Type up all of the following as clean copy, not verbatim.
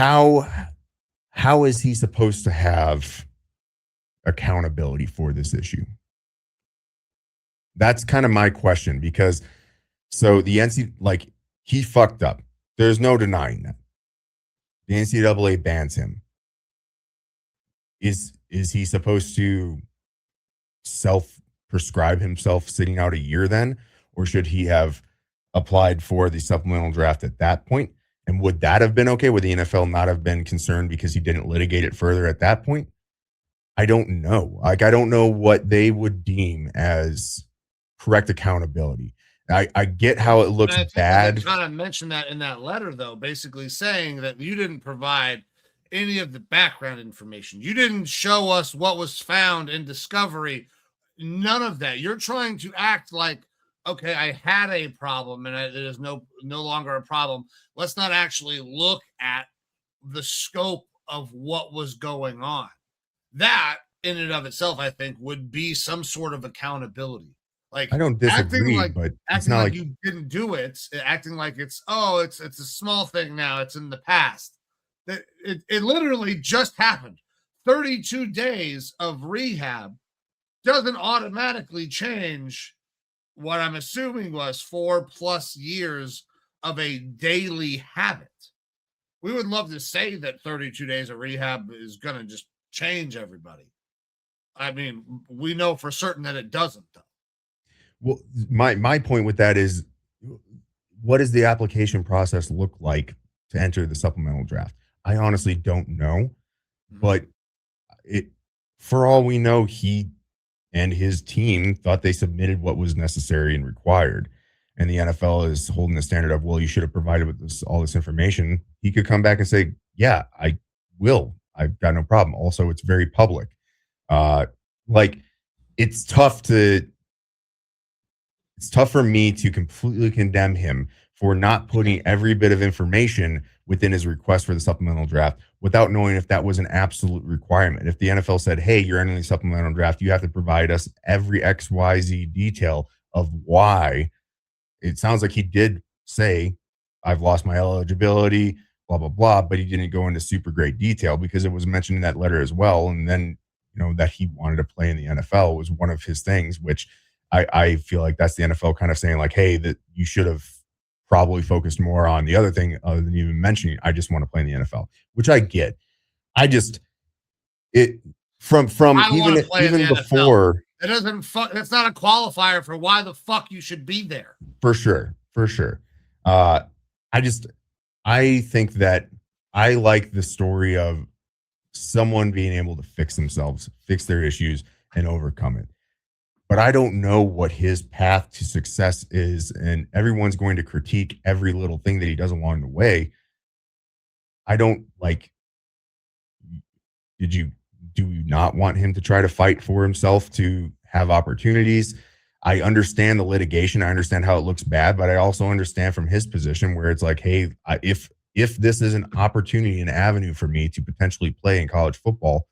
how how is he supposed to have accountability for this issue? That's kind of my question because so the NC like he fucked up. There's no denying that. The NCAA bans him. Is he supposed to self prescribe himself sitting out a year then, or should he have applied for the supplemental draft at that point? And would that have been okay? Would the NFL not have been concerned because he didn't litigate it further at that point? I don't know. Like, I don't know what they would deem as correct accountability. I get how it looks bad. They kind of mentioned that in that letter, though, basically saying that you didn't provide any of the background information. You didn't show us what was found in discovery. None of that. You're trying to act like, okay, I had a problem and it is no longer a problem. Let's not actually look at the scope of what was going on. That in and of itself, I think, would be some sort of accountability. Like, I don't disagree, but it's not like you didn't do it, acting like it's a small thing now. It's in the past. It literally just happened. 32 days of rehab doesn't automatically change what I'm assuming was 4+ years of a daily habit. We would love to say that 32 days of rehab is going to just change everybody. I mean, we know for certain that it doesn't, though. Well, my point with that is, what does the application process look like to enter the supplemental draft? I honestly don't know, but for all we know, he and his team thought they submitted what was necessary and required. And the NFL is holding the standard of, well, you should have provided with all this information. He could come back and say, yeah, I will. I've got no problem. Also, it's very public. It's tough for me to completely condemn him for not putting every bit of information within his request for the supplemental draft without knowing if that was an absolute requirement. If the NFL said, hey, you're entering the supplemental draft, you have to provide us every XYZ detail of why. It sounds like he did say, I've lost my eligibility, blah, blah, blah, but he didn't go into super great detail because it was mentioned in that letter as well. And then, that he wanted to play in the NFL was one of his things, which I feel like that's the NFL kind of saying like, hey, that you should have probably focused more on the other thing other than even mentioning, I just want to play in the NFL, which I get. From even before. That's not a qualifier for why the fuck you should be there. For sure. I think that I like the story of someone being able to fix themselves, fix their issues, and overcome it. But I don't know what his path to success is, and everyone's going to critique every little thing that he does along the way. I don't like. Do you not want him to try to fight for himself to have opportunities? I understand the litigation. I understand how it looks bad, but I also understand from his position where it's like, hey, if this is an opportunity, an avenue for me to potentially play in college football,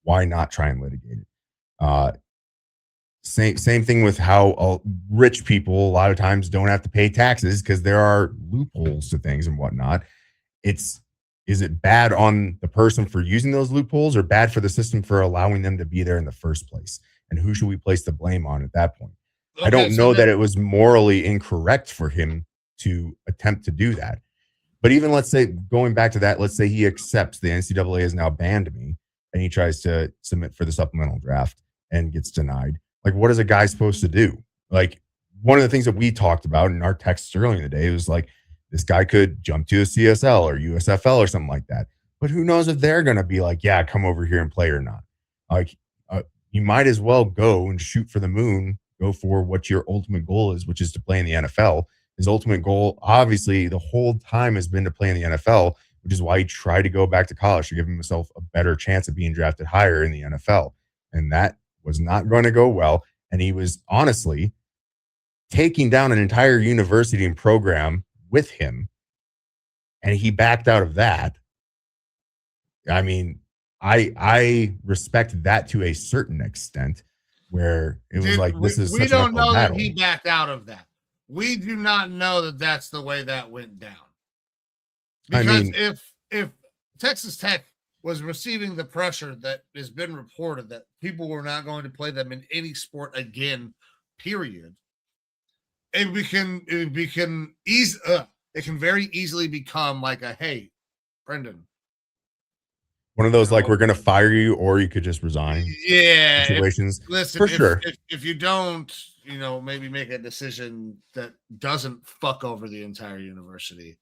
why not try and litigate it? Same thing with how rich people a lot of times don't have to pay taxes because there are loopholes to things and whatnot. Is it bad on the person for using those loopholes or bad for the system for allowing them to be there in the first place? And who should we place the blame on at that point? Okay, I don't know that it was morally incorrect for him to attempt to do that. But even let's say, going back to that, let's say he accepts the NCAA has now banned me and he tries to submit for the supplemental draft and gets denied. Like, what is a guy supposed to do? Like, one of the things that we talked about in our texts earlier in the day was like, this guy could jump to a CSL or USFL or something like that. But who knows if they're going to be like, yeah, come over here and play or not. Like, you might as well go and shoot for the moon, go for what your ultimate goal is, which is to play in the NFL. His ultimate goal, obviously, the whole time has been to play in the NFL, which is why he tried to go back to college to give himself a better chance of being drafted higher in the NFL. And that was not going to go well. And he was honestly taking down an entire university and program with him. And he backed out of that. I mean, I respect that to a certain extent, where it was like, this is we don't know that he backed out of that. We do not know that that's the way that went down. Because if Texas Tech was receiving the pressure that has been reported that people were not going to play them in any sport again, period. And it can very easily become like a, hey, Brendan, One of those like we're gonna fire you or you could just resign yeah. situations. Listen, For sure. if you don't, maybe make a decision that doesn't fuck over the entire university,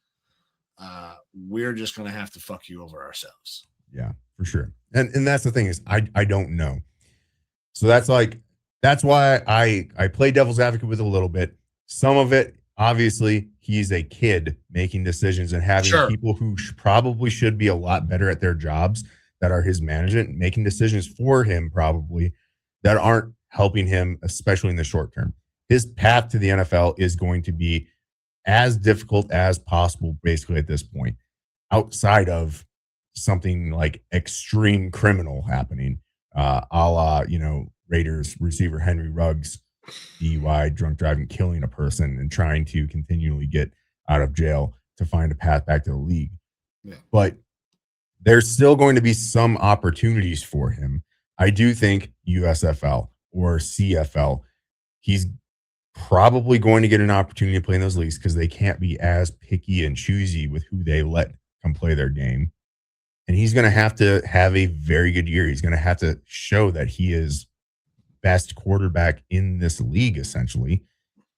we're just gonna have to fuck you over ourselves. Yeah, for sure. And that's the thing is I don't know. So that's why I play devil's advocate with a little bit. Some of it, obviously, he's a kid making decisions and having Sure. people who probably should be a lot better at their jobs that are his management making decisions for him probably that aren't helping him, especially in the short term. His path to the NFL is going to be as difficult as possible, basically, at this point, outside of something like extreme criminal happening, a la, Raiders receiver Henry Ruggs, DUI, drunk driving, killing a person, and trying to continually get out of jail to find a path back to the league. Yeah. But there's still going to be some opportunities for him. I do think USFL or CFL, he's probably going to get an opportunity to play in those leagues because they can't be as picky and choosy with who they let come play their game. And he's going to have a very good year. He's going to have to show that he is best quarterback in this league, essentially,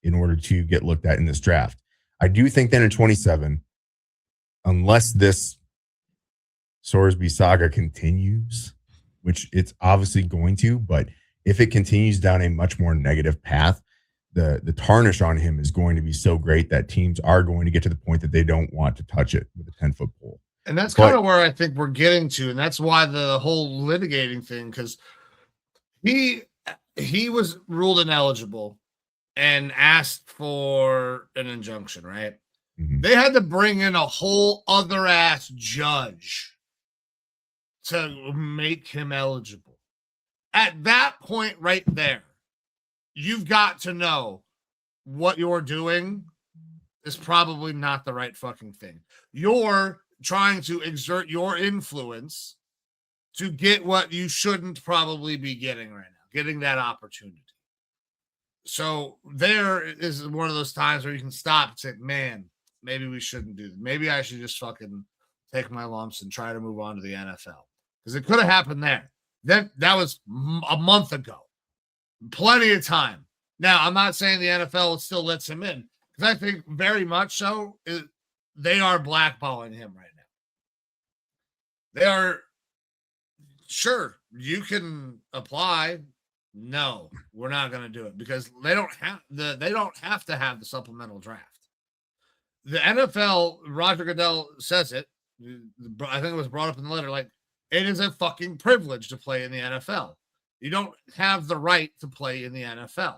in order to get looked at in this draft. I do think that in 27, unless this Sorsby saga continues, which it's obviously going to, but if it continues down a much more negative path, the tarnish on him is going to be so great that teams are going to get to the point that they don't want to touch it with a 10-foot pole. And that's kind of where I think we're getting to. And that's why the whole litigating thing, because he was ruled ineligible and asked for an injunction, right? Mm-hmm. They had to bring in a whole other ass judge to make him eligible. At that point right there, you've got to know what you're doing is probably not the right fucking thing. You're trying to exert your influence to get what you shouldn't probably be getting right now, getting that opportunity. So there is one of those times where you can stop and say, man, maybe we shouldn't do that. Maybe I should just fucking take my lumps and try to move on to the NFL. Because it could have happened there. That was a month ago. Plenty of time. Now, I'm not saying the NFL still lets him in, because I think very much so they are blackballing him right now. They are, sure, you can apply. No, we're not going to do it because they don't have to have the supplemental draft. The NFL, Roger Goodell says it. I think it was brought up in the letter. Like, it is a fucking privilege to play in the NFL. You don't have the right to play in the NFL.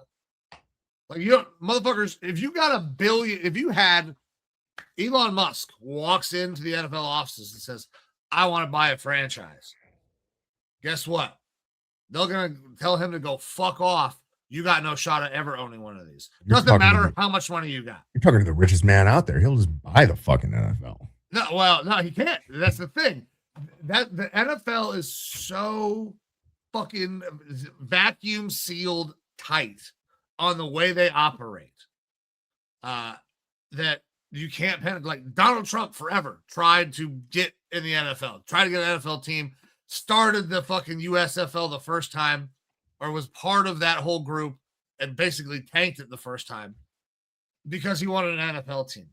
Like, you don't, motherfuckers, if you got $1 billion, if you had Elon Musk walks into the NFL offices and says, I want to buy a franchise. Guess what? They're going to tell him to go fuck off. You got no shot at ever owning one of these. Doesn't matter how much money you got. You're talking to the richest man out there. He'll just buy the fucking NFL. No, he can't. That's the thing. That the NFL is so fucking vacuum sealed tight on the way they operate that you can't pen. Like Donald Trump forever tried to get in the NFL, tried to get an NFL team, started the fucking USFL the first time, or was part of that whole group and basically tanked it the first time because he wanted an NFL team.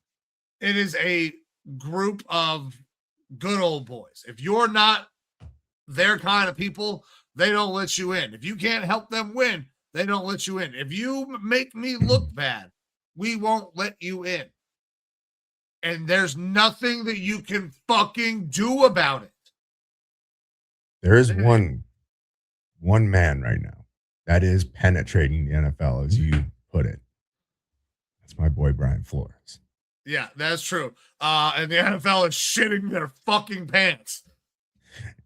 It is a group of good old boys. If you're not their kind of people, they don't let you in. If you can't help them win, they don't let you in. If you make me look bad, we won't let you in. And there's nothing that you can fucking do about it. There is one man right now that is penetrating the NFL, as you put it. That's my boy, Brian Flores. Yeah, that's true. And the NFL is shitting their fucking pants.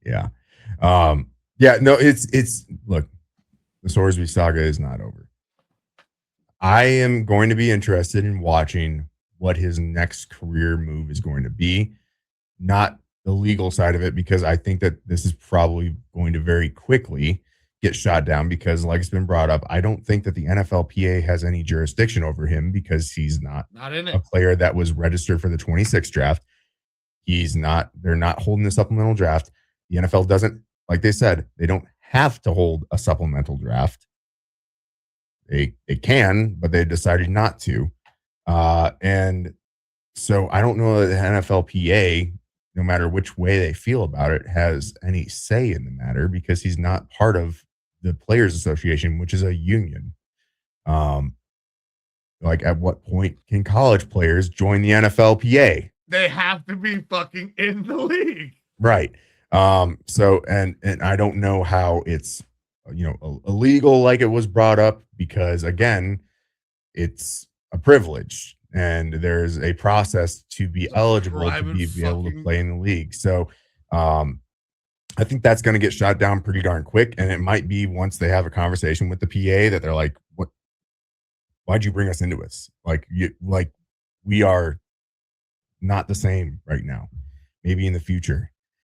Yeah. It's look, the Sorsby saga is not over. I am going to be interested in watching what his next career move is going to be. Not the legal side of it, because I think that this is probably going to very quickly get shot down because, like it's been brought up, I don't think that the NFLPA has any jurisdiction over him because he's not Not in a it. player that was registered for the 26 draft. He's not, they're not holding the supplemental draft. The NFL doesn't, like they said, they don't have to hold a supplemental draft. They can, but they decided not to. And so I don't know that the NFLPA, no matter which way they feel about it, has any say in the matter because he's not part of the Players Association, which is a union. Um, like, at what point can college players join the NFLPA? They have to be fucking in the league. Right. So and I don't know how it's illegal like it was brought up because again, it's a privilege and there's a process to be eligible to be able to play in the league. So I think that's going to get shot down pretty darn quick. And it might be once they have a conversation with the PA that they're like, what, why'd you bring us into this? Like we are not the same right now. Maybe in the future.